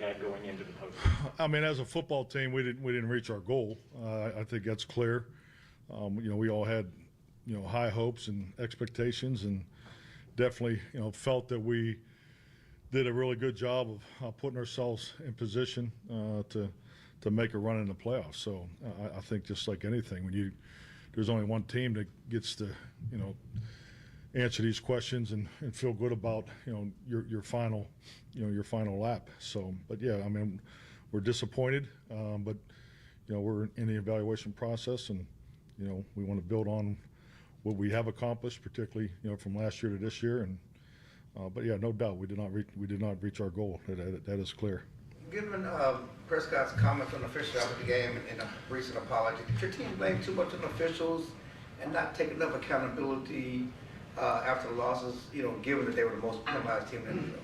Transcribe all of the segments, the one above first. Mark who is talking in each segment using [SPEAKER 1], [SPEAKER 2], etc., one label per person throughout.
[SPEAKER 1] had going into the postseason?
[SPEAKER 2] I mean, as a football team, we didn't reach our goal. I think that's clear. We all had high hopes and expectations, and definitely felt that we did a really good job of putting ourselves in position to make a run in the playoffs. So I think just like anything, there's only one team that gets to answer these questions and feel good about your final lap. So, but yeah, I mean, we're disappointed, but we're in the evaluation process, and we want to build on what we have accomplished, particularly from last year to this year. And but yeah, no doubt we did not reach our goal. That is clear.
[SPEAKER 3] Given Prescott's comments on officials after the game and a recent apology, did your team blame too much on officials and not take enough accountability after the losses? Given that they were the most penalized team in the NFL.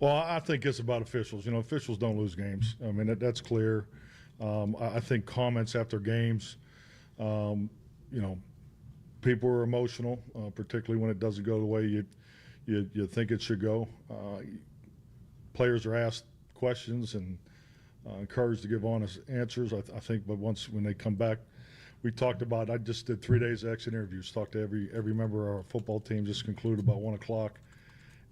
[SPEAKER 2] Well, I think it's about officials. Officials don't lose games. I mean, that's clear. I think comments after games, people are emotional, particularly when it doesn't go the way you think it should go. Players are asked questions and encouraged to give honest answers. I think, but when they come back, we talked about. I just did 3 days of exit interviews. Talked to every member of our football team. Just concluded about 1 o'clock,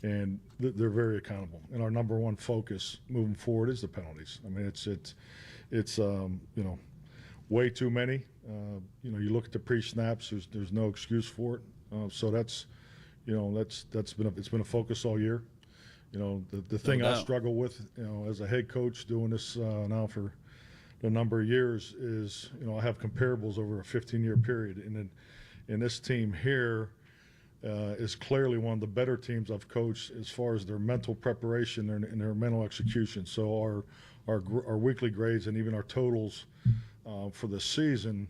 [SPEAKER 2] and they're very accountable. And our number one focus moving forward is the penalties. I mean, it's way too many. You look at the pre-snaps. There's no excuse for it. So that's been a focus all year. The thing I struggle with, as a head coach doing this now for a number of years is, I have comparables over a 15-year period, and this team here is clearly one of the better teams I've coached as far as their mental preparation and their mental execution. So our weekly grades and even our totals for the season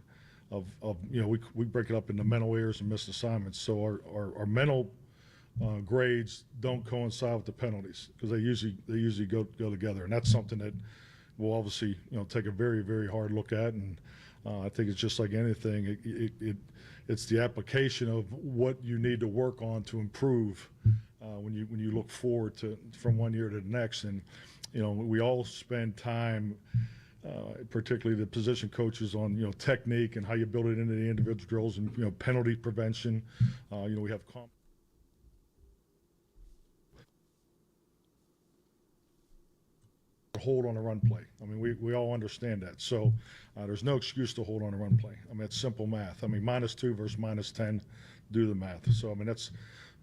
[SPEAKER 2] we break it up into mental errors and missed assignments. So our mental grades don't coincide with the penalties because they usually go together, and that's something that we'll obviously take a very, very hard look at. And I think it's just like anything, it's the application of what you need to work on to improve when you look forward from one year to the next. And we all spend time, particularly the position coaches, on technique and how you build it into the individual drills and penalty prevention. We have hold on a run play. I mean, we all understand that. So there's no excuse to hold on a run play. I mean, it's simple math. I mean, -2 versus -10, do the math. So I mean,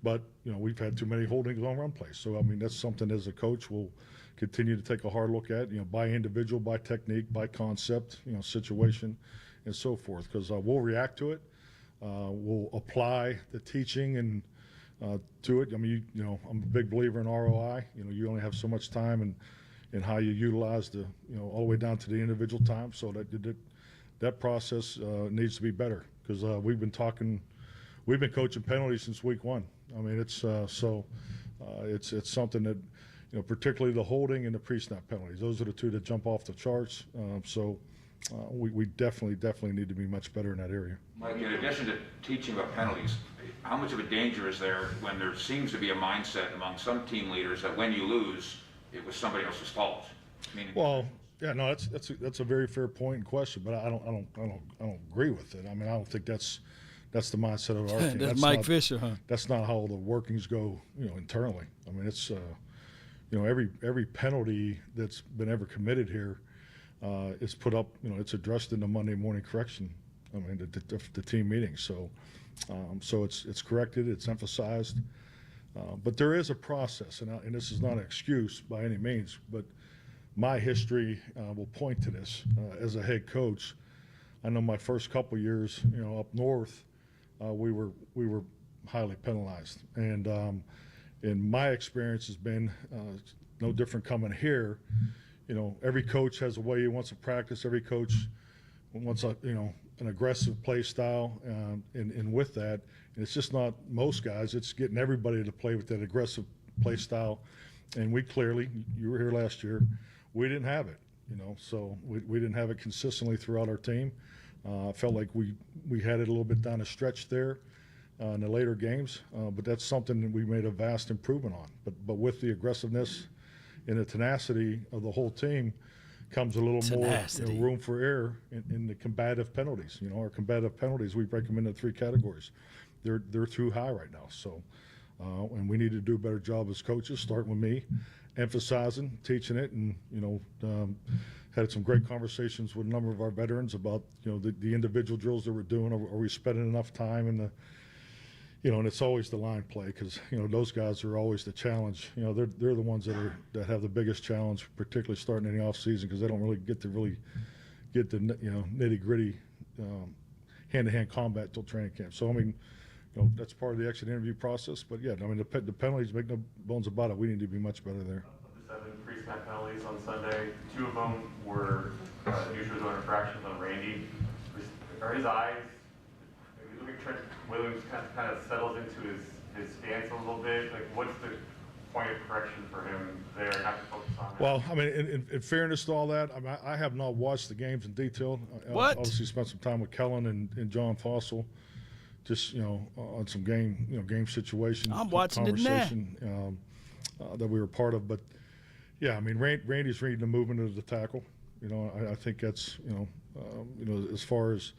[SPEAKER 2] but we've had too many holdings on run plays. So I mean, that's something as a coach we'll continue to take a hard look at, by individual, by technique, by concept, situation, and so forth. Because we'll react to it. We'll apply the teaching and to it. I mean, I'm a big believer in ROI. You only have so much time, and how you utilize all the way down to the individual time. So that process needs to be better, because we've been coaching penalties since week 1. I mean, it's something that, particularly the holding and the pre-snap penalties. Those are the two that jump off the charts. We definitely need to be much better in that area.
[SPEAKER 4] Mike, in addition to teaching about penalties, how much of a danger is there when there seems to be a mindset among some team leaders that when you lose, it was somebody else's fault?
[SPEAKER 2] Well, yeah, no, that's a very fair point and question, but I don't agree with it. I mean, I don't think that's the mindset of our team.
[SPEAKER 5] That's Mike Fisher, huh?
[SPEAKER 2] That's not how the workings go, internally. I mean, it's every penalty that's been ever committed here is put up. It's addressed in the Monday morning correction. I mean, the team meeting. So it's corrected. It's emphasized. But there is a process, and this is not an excuse by any means, but my history will point to this. As a head coach, I know my first couple years, up north, we were highly penalized, and my experience has been no different coming here. Every coach has a way he wants to practice. Every coach wants an aggressive play style, and with that, and it's just not most guys. It's getting everybody to play with that aggressive play style, and we clearly, you were here last year, we didn't have it. So we didn't have it consistently throughout our team. I felt like we had it a little bit down the stretch there in the later games, but that's something that we made a vast improvement on. But with the aggressiveness in the tenacity of the whole team comes a little
[SPEAKER 1] Tenacity.
[SPEAKER 2] more room for error in the combative penalties. Our combative penalties, we break them into 3 categories. They're too high right now. So, and we need to do a better job as coaches, starting with me, emphasizing, teaching it, and had some great conversations with a number of our veterans about the individual drills that we're doing. Are we spending enough time in the and it's always the line play, because those guys are always the challenge. They're the ones that have the biggest challenge, particularly starting in the off season, because they don't really get the nitty gritty hand-to-hand combat till training camp. So I mean, that's part of the exit interview process. But yeah, I mean the penalties, make no bones about it. We need to be much better there.
[SPEAKER 5] Of the 7 pre-snap penalties on Sunday, 2 of them were neutral zone infractions on Randy. Are his eyes? Look at Trent Williams kind of settles into his stance a little bit. Like, what's the point of correction for him there? And have to focus on that.
[SPEAKER 2] Well, I mean, in fairness to all that, I have not watched the games in detail.
[SPEAKER 1] What?
[SPEAKER 2] Obviously, spent some time with Kellen and John Fossil, just on some game situation.
[SPEAKER 1] I'm watching it now.
[SPEAKER 2] conversation that we were part of. But yeah, I mean, Randy's reading the movement of the tackle. I think that's as far as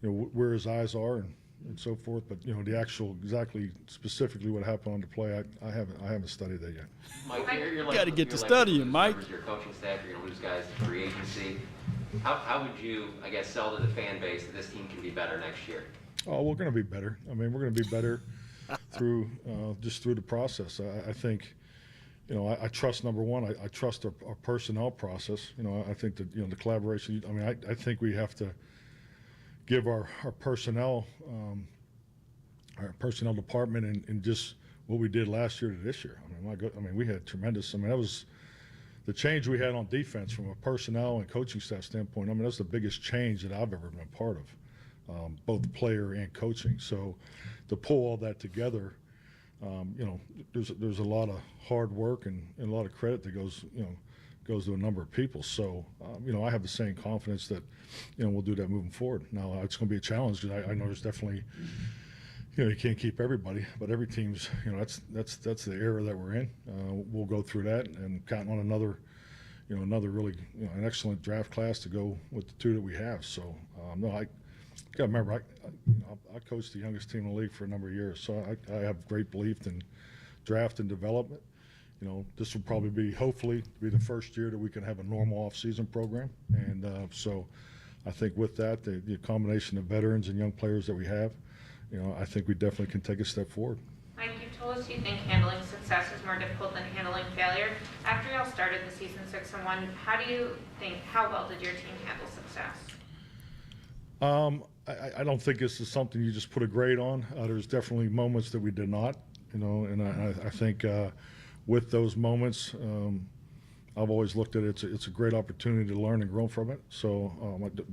[SPEAKER 2] where his eyes are and so forth. But the actual exactly specifically what happened on the play, I haven't studied that yet.
[SPEAKER 6] Mike, you're
[SPEAKER 1] Gotta get to
[SPEAKER 6] you're
[SPEAKER 1] studying,
[SPEAKER 6] lose
[SPEAKER 1] Mike.
[SPEAKER 6] members of Your coaching staff, you're going to lose guys to free agency. How would you, I guess, sell to the fan base that this team can be better next year?
[SPEAKER 2] Oh, we're going to be better. I mean, we're going to be better through the process. I think, I trust, number one, I trust our personnel process. I think that the collaboration. I mean, I think we have to give our personnel department and just what we did last year to this year. I mean, we had tremendous. I mean, that was the change we had on defense from a personnel and coaching staff standpoint. I mean, that's the biggest change that I've ever been part of, both player and coaching. So to pull all that together, there's a lot of hard work and a lot of credit that goes to a number of people. So, I have the same confidence that, we'll do that moving forward. Now, it's going to be a challenge, because I know there's definitely, you can't keep everybody, but every team's, that's the era that we're in. We'll go through that and count on another really, an excellent draft class to go with the 2 that we have. So, no, I got to remember, I coached the youngest team in the league for a number of years, so I have great belief in draft and development. This will probably be, hopefully, the first year that we can have a normal off-season program. And so I think with that, the combination of veterans and young players that we have, I think we definitely can take a step forward.
[SPEAKER 7] Mike, you've told us you think handling success is more difficult than handling failure. After y'all started the season 6-1, how well did your team handle success?
[SPEAKER 2] I don't think this is something you just put a grade on. There's definitely moments that we did not, and I think with those moments, I've always looked at it, it's a great opportunity to learn and grow from it. So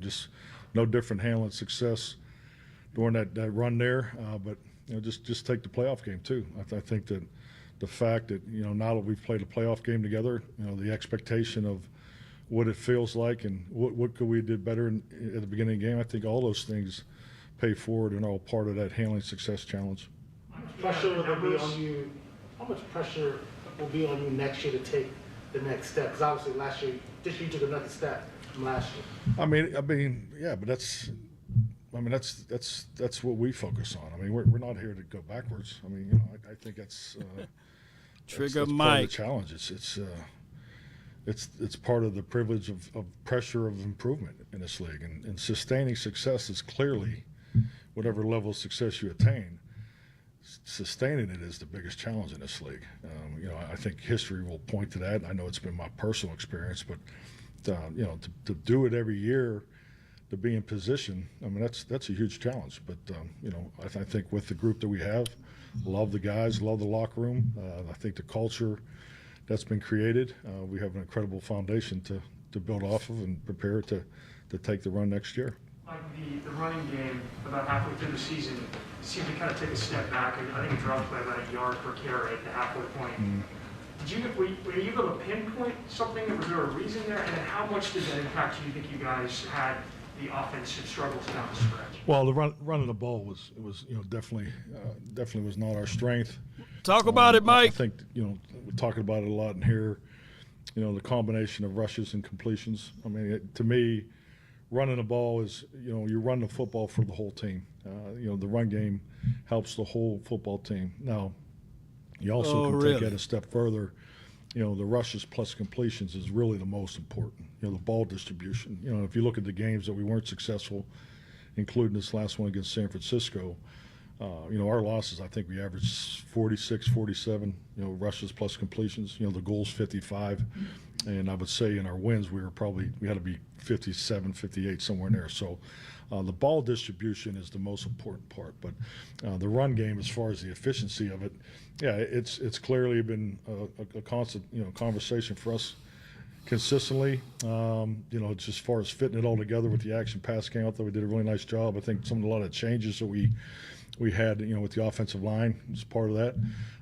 [SPEAKER 2] just no different handling success during that run there, but just take the playoff game too. I think that the fact that now that we've played a playoff game together, the expectation of what it feels like and what could we did better at the beginning of the game, I think all those things pay forward and are all part of that handling success challenge.
[SPEAKER 8] Pressure will be on you. How much pressure will be on you next year to take the next step? Because obviously this year you took another step from last year.
[SPEAKER 2] I mean, yeah, but that's what we focus on. I mean, we're not here to go backwards. I mean, I think that's
[SPEAKER 1] Trigger
[SPEAKER 2] that's
[SPEAKER 1] Mike.
[SPEAKER 2] part of the challenge. It's part of the privilege of pressure of improvement in this league, and sustaining success is clearly whatever level of success you attain. Sustaining it is the biggest challenge in this league. I think history will point to that. I know it's been my personal experience, but to do it every year, to be in position, I mean that's a huge challenge. But I think with the group that we have, love the guys, love the locker room. I think the culture that's been created, we have an incredible foundation to build off of and prepare to take the run next year.
[SPEAKER 5] Like the running game, about halfway through the season, seemed to kind of take a step back. I think it dropped by about a yard per carry at the halfway point. Were you able to pinpoint something? Was there a reason there? And then how much did that impact you think you guys had the offensive struggles down the stretch?
[SPEAKER 2] Well, the running the ball was definitely was not our strength.
[SPEAKER 1] Talk about it, Mike.
[SPEAKER 2] I think we're talking about it a lot in here. the combination of rushes and completions. I mean, to me, running the ball is, you run the football for the whole team. The run game helps the whole football team. Now, you also can take it a step further. The rushes plus completions is really the most important. The ball distribution. If you look at the games that we weren't successful, including this last one against San Francisco, our losses, I think we averaged 46, 47, rushes plus completions. The goal's 55. And I would say in our wins, we had to be 57, 58, somewhere in there. So the ball distribution is the most important part. But the run game, as far as the efficiency of it, yeah, it's clearly been a constant, conversation for us consistently. Just as far as fitting it all together with the action pass game, I thought we did a really nice job. I think a lot of changes that we had, with the offensive line as part of that.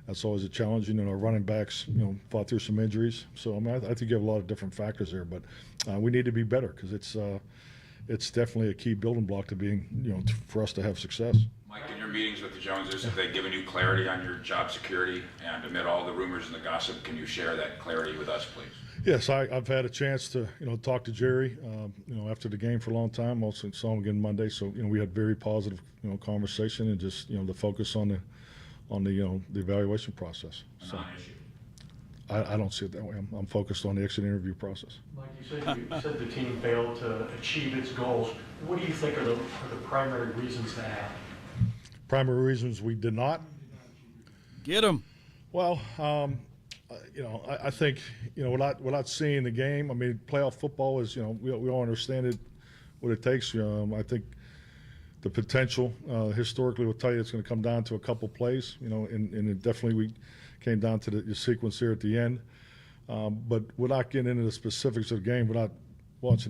[SPEAKER 2] That's always a challenge. Our running backs, fought through some injuries. So I think you have a lot of different factors there, but we need to be better because it's definitely a key building block to being, for us to have success.
[SPEAKER 4] Mike, in your meetings with the Joneses, have they given you clarity on your job security? And amid all the rumors and the gossip, can you share that clarity with us, please?
[SPEAKER 2] Yes, I've had a chance to, talk to Jerry, after the game for a long time. Also saw him again Monday. So, we had very positive, conversation and just, the focus on the evaluation process. So
[SPEAKER 4] Non-issue.
[SPEAKER 2] I don't see it that way. I'm focused on the exit interview process.
[SPEAKER 9] Mike, you said the team failed to achieve its goals. What do you think are the primary reasons for that?
[SPEAKER 2] Primary reasons we did not.
[SPEAKER 1] Get him.
[SPEAKER 2] Well, I think, without seeing the game, I mean, playoff football is, we all understand it, what it takes. I think the potential, historically, will tell you it's going to come down to a couple plays, and it definitely we came down to the sequence here at the end. But without getting into the specifics of the game, without watching